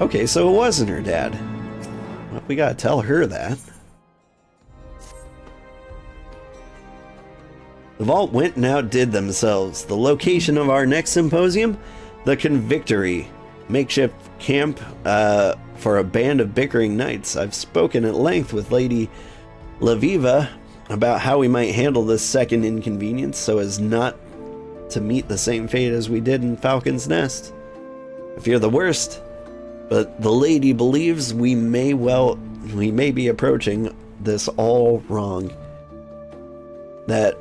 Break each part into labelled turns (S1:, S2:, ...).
S1: Okay, so it wasn't her dad. Well, we gotta tell her that. The vault went and outdid themselves. The location of our next symposium? The Convictory. Makeshift camp for a band of bickering knights. I've spoken at length with Lady Leveva about how we might handle this second inconvenience so as not to meet the same fate as we did in Falcon's Nest. I fear the worst, but the lady believes we may be approaching this all wrong. That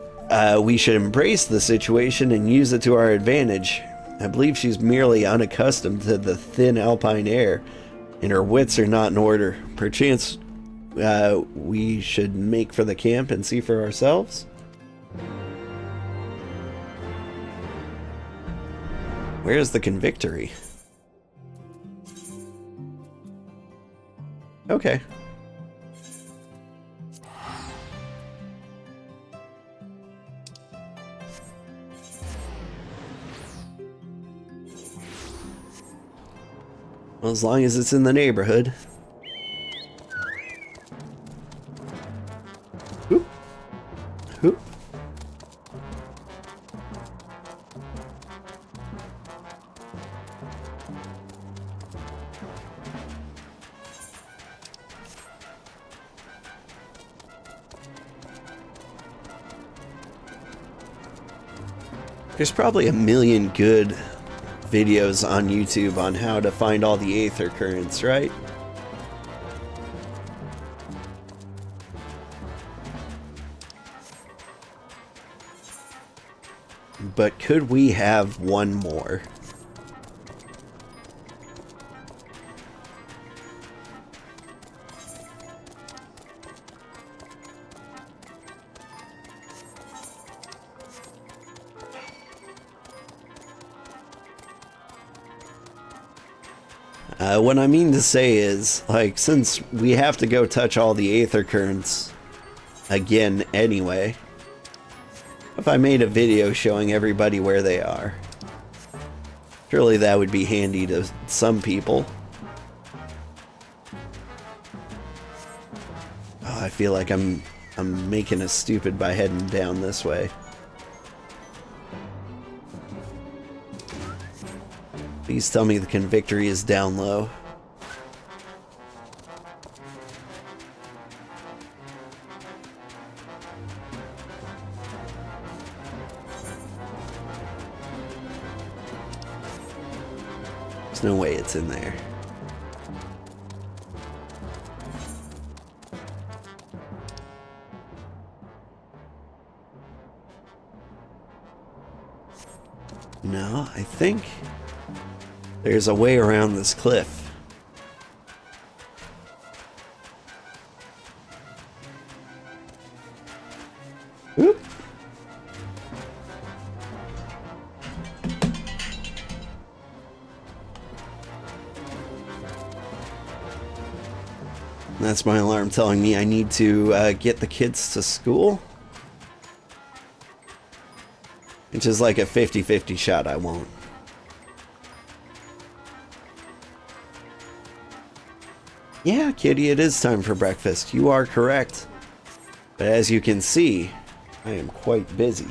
S1: we should embrace the situation and use it to our advantage. I believe she's merely unaccustomed to the thin alpine air, and her wits are not in order. Perchance, we should make for the camp and see for ourselves? Where's the Convictory? Okay. Well, as long as it's in the neighborhood. Hoop. Hoop. There's probably a million good videos on YouTube on how to find all the aether currents, right? But could we have one more? What I mean to say is, like, since we have to go touch all the aether currents again anyway, if I made a video showing everybody where they are, surely that would be handy to some people. Oh, I feel like I'm making us stupid by heading down this way. Please tell me the Convictory is down low. There's no way it's in there. No, I think there's a way around this cliff. Oop. That's my alarm telling me I need to get the kids to school. Which is like a 50-50 shot I won't. Yeah, kitty, it is time for breakfast. You are correct. But as you can see, I am quite busy.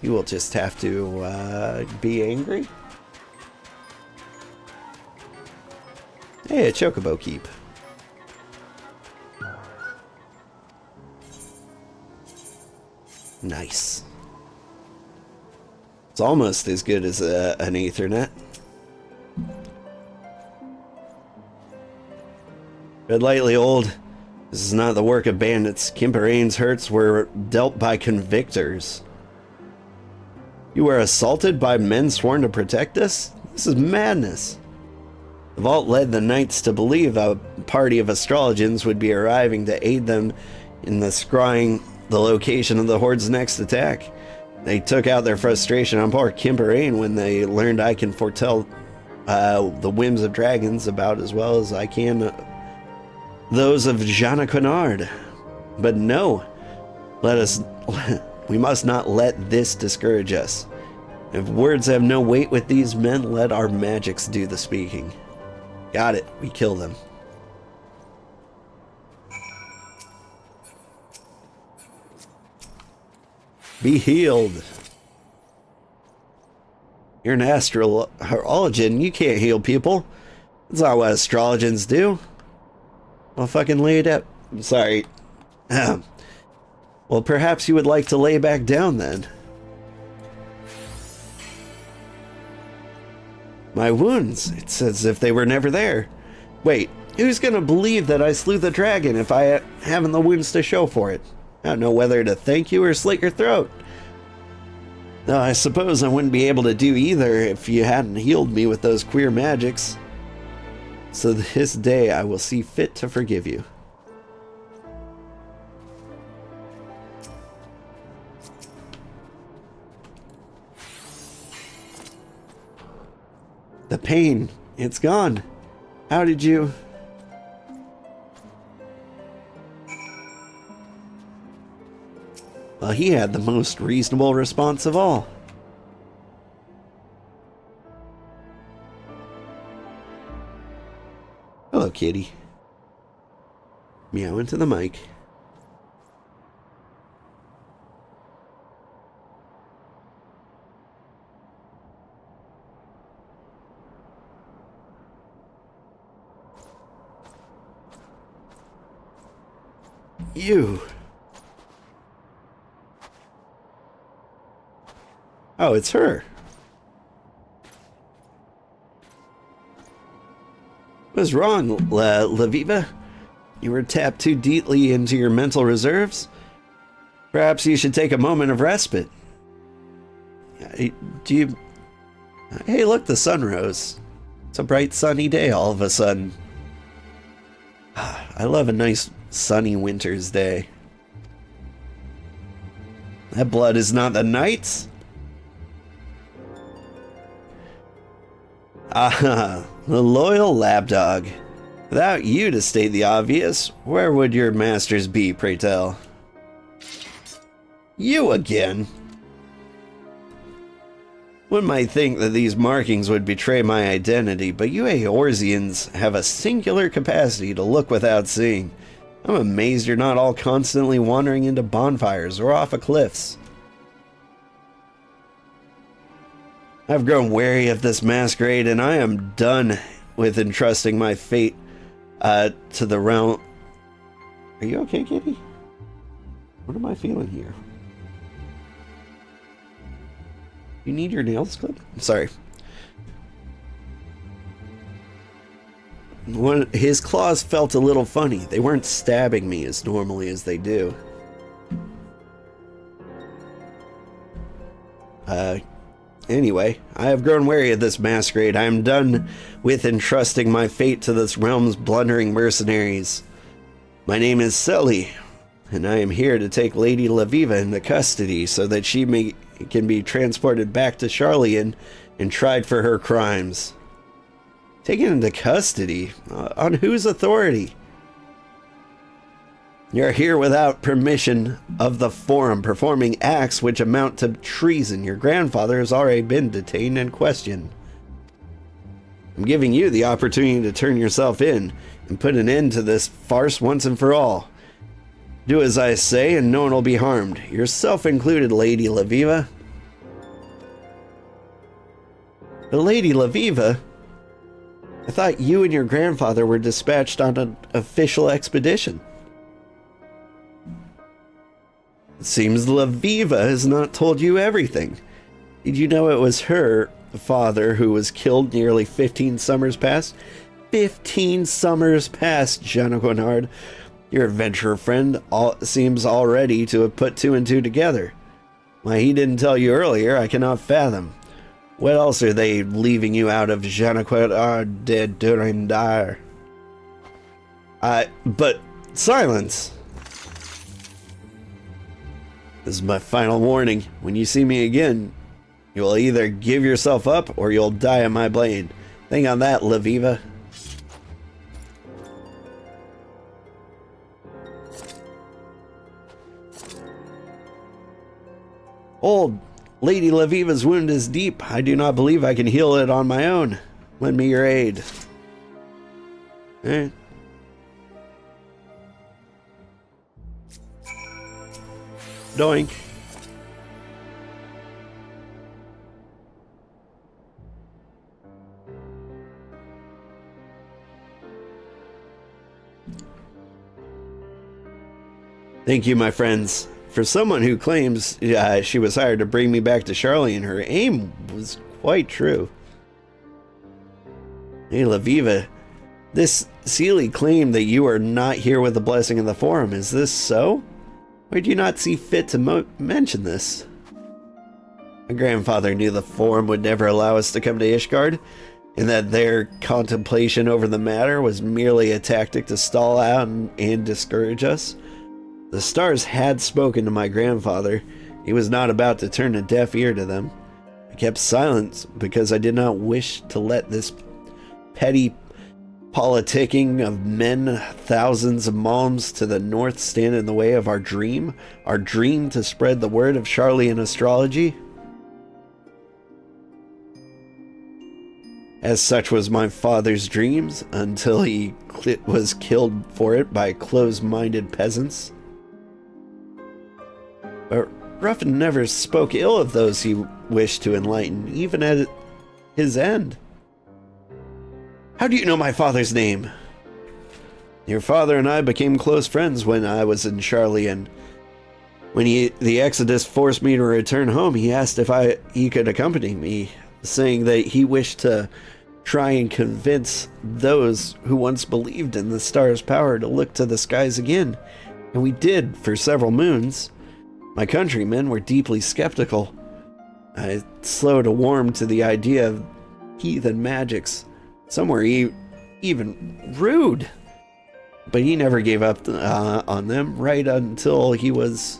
S1: You will just have to be angry. Hey, a chocobo keep. Nice. It's almost as good as an Ethernet. Tread lightly, old. This is not the work of bandits. Kimperain's hurts were dealt by convictors. You were assaulted by men sworn to protect us? This is madness. The vault led the knights to believe a party of astrologians would be arriving to aid them in the scrying the location of the Horde's next attack. They took out their frustration on poor Kimperain when they learned I can foretell the whims of dragons about as well as I can those of Jeanne Quinard. But no, we must not let this discourage us. If words have no weight with these men, let our magics do the speaking. Got it. We kill them. Be healed. You're an astrologian. You can't heal people. That's not what astrologians do. I'll fucking lay it up. I'm sorry. Well, perhaps you would like to lay back down then. My wounds. It's as if they were never there. Wait, who's gonna believe that I slew the dragon if I haven't the wounds to show for it? I don't know whether to thank you or slit your throat. No, I suppose I wouldn't be able to do either if you hadn't healed me with those queer magics. So this day I will see fit to forgive you. The pain, it's gone. How did you... Well, he had the most reasonable response of all. Hello, kitty. Meow into the mic. You. Oh, it's her. What's wrong, Leveva? You were tapped too deeply into your mental reserves? Perhaps you should take a moment of respite. Do you... Hey, look, the sun rose. It's a bright sunny day all of a sudden. I love a nice sunny winter's day. That blood is not the knight's? Ah, the loyal lapdog. Without you to state the obvious, where would your masters be, pray tell? You again? One might think that these markings would betray my identity, but you Eorzeans have a singular capacity to look without seeing. I'm amazed you're not all constantly wandering into bonfires or off of cliffs. I've grown wary of this masquerade, and I am done with entrusting my fate to the realm. Are you okay, kitty? What am I feeling here? You need your nails clipped? Sorry. His claws felt a little funny. They weren't stabbing me as normally as they do. Anyway, I have grown wary of this masquerade. I am done with entrusting my fate to this realm's blundering mercenaries. My name is Sully, and I am here to take Lady Leveva into custody so that she can be transported back to Charlian and tried for her crimes. Taken into custody? On whose authority? You're here without permission of the Forum, performing acts which amount to treason. Your grandfather has already been detained and questioned. I'm giving you the opportunity to turn yourself in and put an end to this farce once and for all. Do as I say and no one will be harmed. Yourself included, Lady Leveva. But Lady Leveva? I thought you and your grandfather were dispatched on an official expedition. It seems Leveva has not told you everything. Did you know it was her father who was killed nearly 15 summers past? 15 summers past, Jeanne. Your adventurer friend seems already to have put two and two together. Why he didn't tell you earlier, I cannot fathom. What else are they leaving you out of Jeanne dead during dire? But silence. This is my final warning. When you see me again, you will either give yourself up or you'll die at my blade. Think on that, Leveva. Old Lady Leveva's wound is deep. I do not believe I can heal it on my own. Lend me your aid. Eh. Doink. Thank you, my friends. For someone who claims she was hired to bring me back to Charlie, and her aim was quite true. Hey, Leveva, this Sealy claimed that you are not here with the blessing of the Forum. Is this so? Or do you not see fit to mention this? My grandfather knew the Forum would never allow us to come to Ishgard, and that their contemplation over the matter was merely a tactic to stall out and discourage us. The stars had spoken to my grandfather. He was not about to turn a deaf ear to them. I kept silence because I did not wish to let this petty politicking of men thousands of malms to the north stand in the way of our dream to spread the word of Charlian astrology. As such was my father's dreams, until he was killed for it by close-minded peasants. But Ruffin never spoke ill of those he wished to enlighten, even at his end. How do you know my father's name? Your father and I became close friends when I was in Charlian. When the Exodus forced me to return home, he asked if he could accompany me, saying that he wished to try and convince those who once believed in the star's power to look to the skies again. And we did for several moons. My countrymen were deeply skeptical. I slow to warm to the idea of heathen magics. Some were even rude. But he never gave up on them right until he was...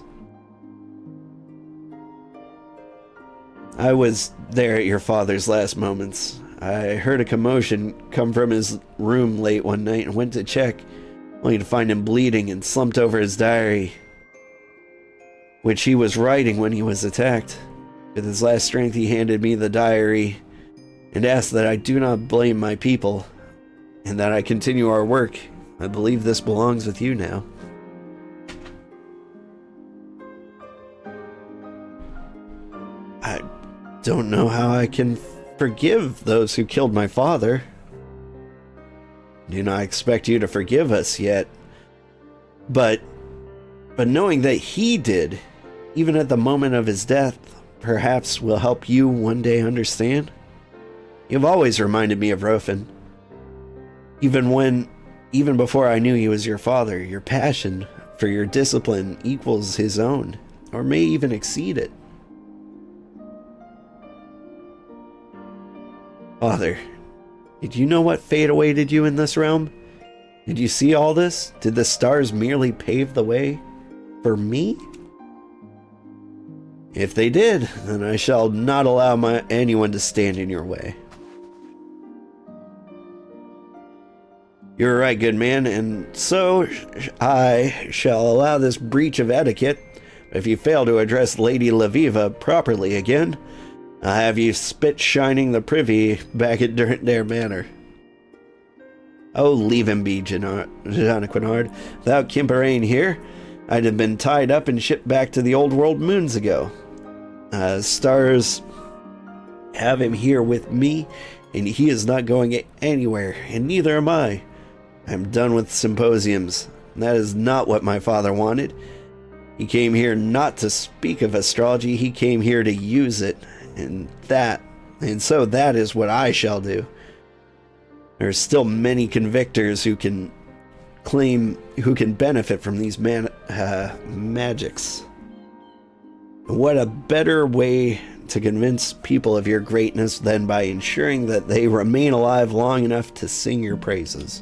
S1: I was there at your father's last moments. I heard a commotion come from his room late one night and went to check, only to find him bleeding and slumped over his diary, which he was writing when he was attacked. With his last strength, he handed me the diary and asked that I do not blame my people, and that I continue our work. I believe this belongs with you now. I don't know how I can forgive those who killed my father. Do not expect you to forgive us yet. But knowing that he did, even at the moment of his death, perhaps will help you one day understand. You've always reminded me of Rofin. Even before I knew he was your father, your passion for your discipline equals his own, or may even exceed it. Father, did you know what fate awaited you in this realm? Did you see all this? Did the stars merely pave the way for me? If they did, then I shall not allow anyone to stand in your way. You're right, good man, and so I shall allow this breach of etiquette. If you fail to address Lady Leveva properly again, I'll have you spit shining the privy back at their manor. Oh, leave him be, Jonquinard. Without Kimperane here, I'd have been tied up and shipped back to the old world moons ago. Stars have him here with me, and he is not going anywhere, and neither am I. I'm done with symposiums. That is not what my father wanted. He came here not to speak of astrology, he came here to use it, and so that is what I shall do. There are still many convictors who can benefit from these magics. What a better way to convince people of your greatness than by ensuring that they remain alive long enough to sing your praises.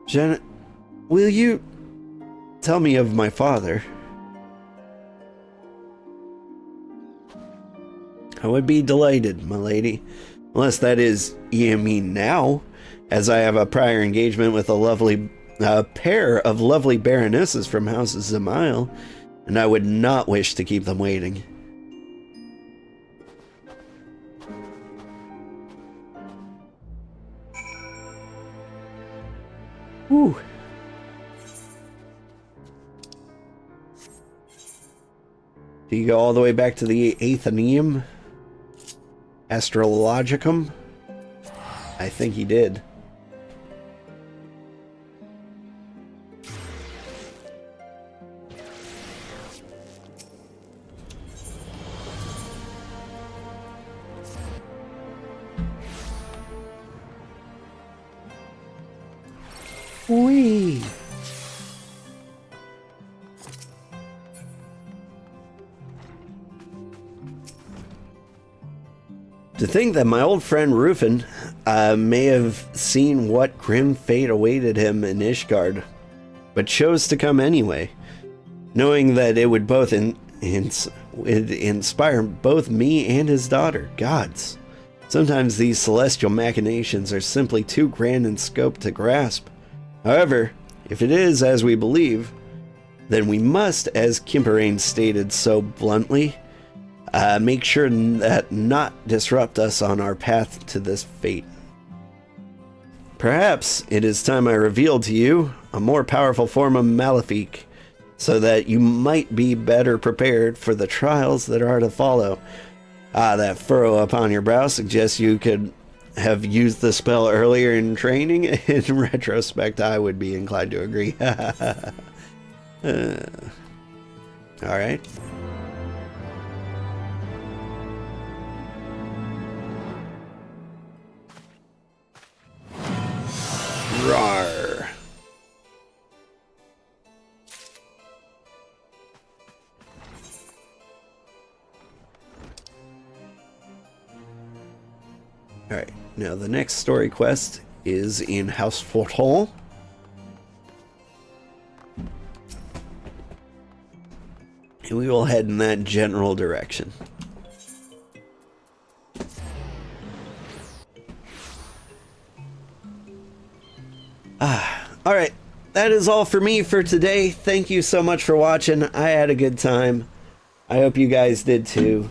S1: Janet, will you tell me of my father? I would be delighted, my lady. Unless that is, you mean now, as I have a prior engagement with a pair of lovely baronesses from House Zamail, and I would not wish to keep them waiting. Whew. Do you go all the way back to the Athenaeum? Astrologicum? I think he did. Whee! To think that my old friend Rufin may have seen what grim fate awaited him in Ishgard, but chose to come anyway, knowing that it would both inspire both me and his daughter, gods. Sometimes these celestial machinations are simply too grand in scope to grasp. However, if it is as we believe, then we must, as Kimperain stated so bluntly, make sure that not disrupt us on our path to this fate. Perhaps it is time I revealed to you a more powerful form of Malefic, so that you might be better prepared for the trials that are to follow. That furrow upon your brow suggests you could have used the spell earlier in training. In retrospect, I would be inclined to agree. Alright. Rawr. Alright, now the next story quest is in House Forton. And we will head in that general direction. Alright, that is all for me for today. Thank you so much for watching. I had a good time. I hope you guys did too.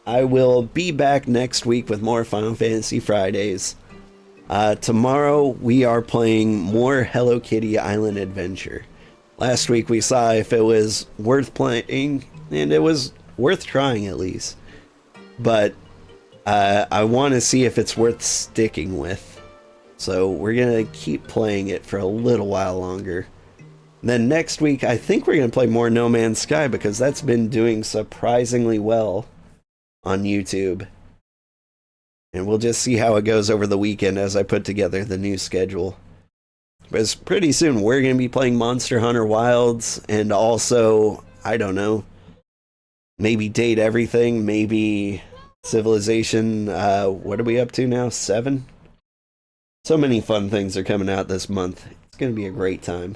S1: I will be back next week with more Final Fantasy Fridays. Tomorrow we are playing more Hello Kitty Island Adventure. Last week we saw if it was worth playing, and it was worth trying at least. But I want to see if it's worth sticking with. So we're going to keep playing it for a little while longer. And then next week I think we're going to play more No Man's Sky, because that's been doing surprisingly well on YouTube. And we'll just see how it goes over the weekend as I put together the new schedule. Because pretty soon we're going to be playing Monster Hunter Wilds, and also, I don't know, maybe Date Everything, maybe Civilization, what are we up to now? 7? So many fun things are coming out this month. It's going to be a great time.